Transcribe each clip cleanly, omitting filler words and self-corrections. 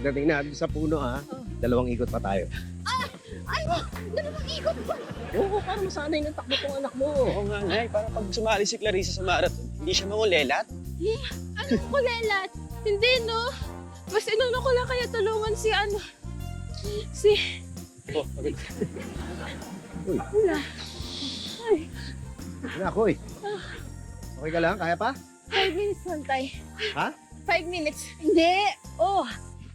Pagdating natin sa puno, ha? Dalawang ikot pa tayo. Ay, dalawang ikot pa. Oo, para masanay ng takbo tong anak mo. Oo nga, Nay. Para pag sumali si Clarissa sa marathon, hindi siya mangulelat. Anong kulelat? Hindi, no? Mas inuno ko lang kaya tulungan si Oh, okay. Uy, Wala. Ay, wala ako eh. Okay ka lang? Kaya pa? 5 minutes lang, tay. Ha? 5 minutes. Hindi. Oh,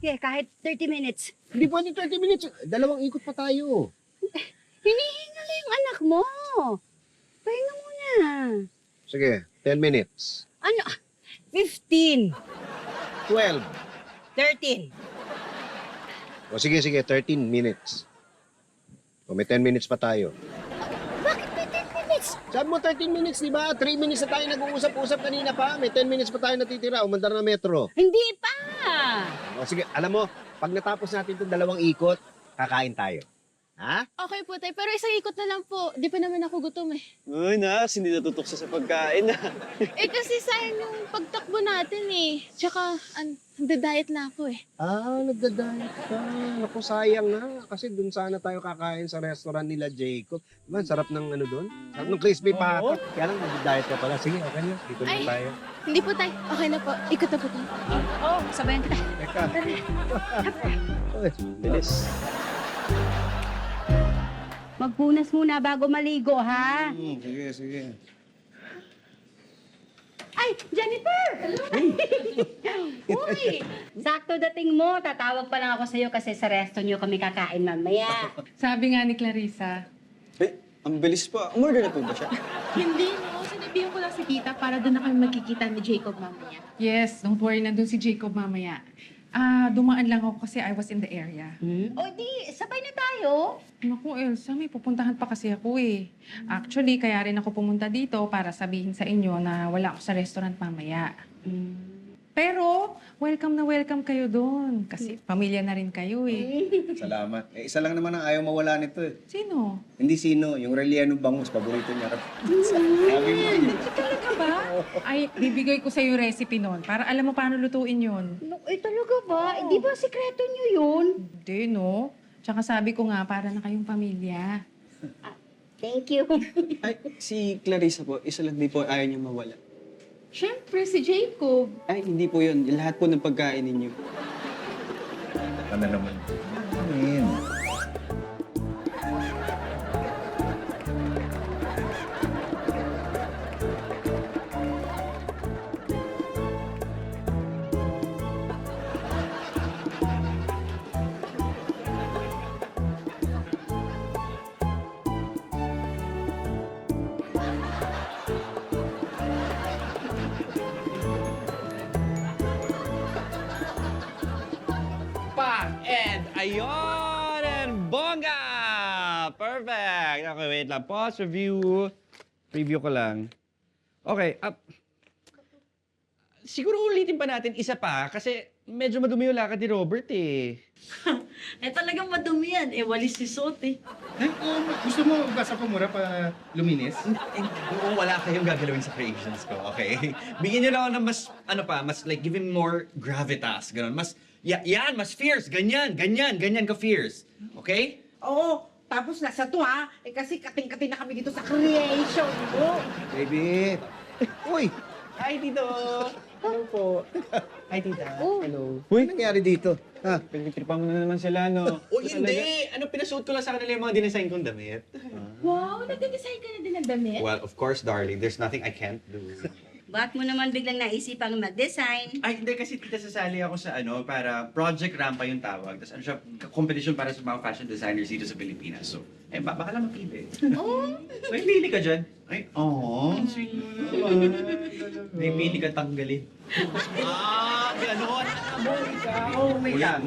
yeah, kahit 30 minutes. Hindi pwede 30 minutes. Dalawang ikot pa tayo. Hinihingal yung anak mo. Pahinga muna. Sige, 10 minutes. Ano? 15. 12. 13. O sige, 13 minutes. O may 10 minutes pa tayo. Bakit may 10 minutes? Sabi mo 13 minutes, di ba? 3 minutes na tayo nag-uusap-usap kanina pa. May 10 minutes pa tayo natitira. Umandar na metro. Hindi pa. O sige, alam mo, pag natapos natin itong dalawang ikot, kakain tayo. Ha? Okay po, tay. Pero isang ikot na lang po. Di pa naman ako gutom eh. Uy, Nas, hindi natutok siya sa pagkain. Kasi sayang yung pagtakbo natin eh. Tsaka, nagda-diet na ako eh. Ah, nagda-diet ka. Naku, sayang na. Kasi dun sana tayo kakain sa restaurant nila Jacob. Diba, sarap ng ano dun? Sarap ng crispy pato. Kaya lang, nagda-diet ka pala. Sige, okay na. Dito na Ay. tayo. Hindi po, tay. Okay na po. Ikot na po tayo. Oh, sabayan kita. Teka. Uy, Bilis. Magpunas muna bago maligo, ha? sige. Ay, Jennifer! Uy! Sakto dating mo. Tatawag pa lang ako sa'yo kasi sa resto niyo kami kakain mamaya. Sabi nga ni Clarissa, Eh, ang bilis pa. Umorder na po ba siya? Hindi, no. Sinabihan ko lang si tita para doon na kami magkikita ni Jacob mamaya. yes, don't worry, nandun si Jacob mamaya. Dumaan lang ako kasi I was in the area. O di, sabay na tayo. Naku, Elsa, may pupuntahan pa kasi ako eh. Actually, kaya rin ako pumunta dito para sabihin sa inyo na wala ako sa restaurant mamaya. Pero, welcome na welcome kayo doon. Kasi pamilya na rin kayo eh. Salamat. Eh, isa lang naman ang ayaw mawala nito eh. Sino? Hindi sino, yung Reliano Bangus, paborito niya. Sabi mo, Talaga ba? Ay, bibigay ko sa yung recipe noon para alam mo paano lutuin yun. Talaga ba? Di ba sikreto niyo yun? Hindi, no? Tsaka sabi ko nga, para na kayong pamilya. Thank you. Ay, si Clarissa po, isa lang di po ayaw niya mawala. Siyempre, si Jacob. Ay, hindi po yun. Lahat po ng pagkain ninyo. ano naman. Amin. And ayun! And bongga! Perfect! Okay, wait lang. Pause, review. Preview ko lang. Okay, siguro ulitin pa natin isa pa kasi medyo madumi yung lakad ni Robert eh. Eh talagang madumi yan. Eh, walis si Sot eh. Gusto mo basa ko mura pa luminis? Oo, wala kayong gagalawin sa creations ko, okay? Bigyan niyo lang ako ng mas, mas like, give him more gravitas, ganun. Mas, yan, mas fierce, ganyan ka fierce. Okay? Oo, tapos nasa to ha. Eh kasi kating-kating na kami dito sa creation mo. Baby. Uy, Hi, Tito! Hello po. Hi, Tita. Hello. ano nangyari dito? Ha? Pinagtripan mo na naman sila, no? O hindi! Pinasuot ko lang sa kanila yung mga dinesign kong damit. Wow, nag-design ka na din ng damit? Well, of course, darling. There's nothing I can't do. Bakit mo naman biglang naisipang mag-design? Ay, hindi kasi tita sasali ako sa para Project Rampa yung tawag. Tapos siya, competition para sa mga fashion designers dito sa Pilipinas. So, baka lang mapili. Oh, May pili ka dyan. Ay, sweet naman. May pili ka tanggalin. Ganon. Oh, may lang.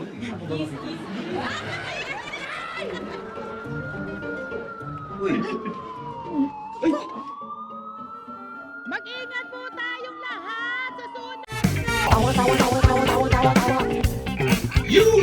Uy. Mag-ingat po tayong lahat sa sunod! You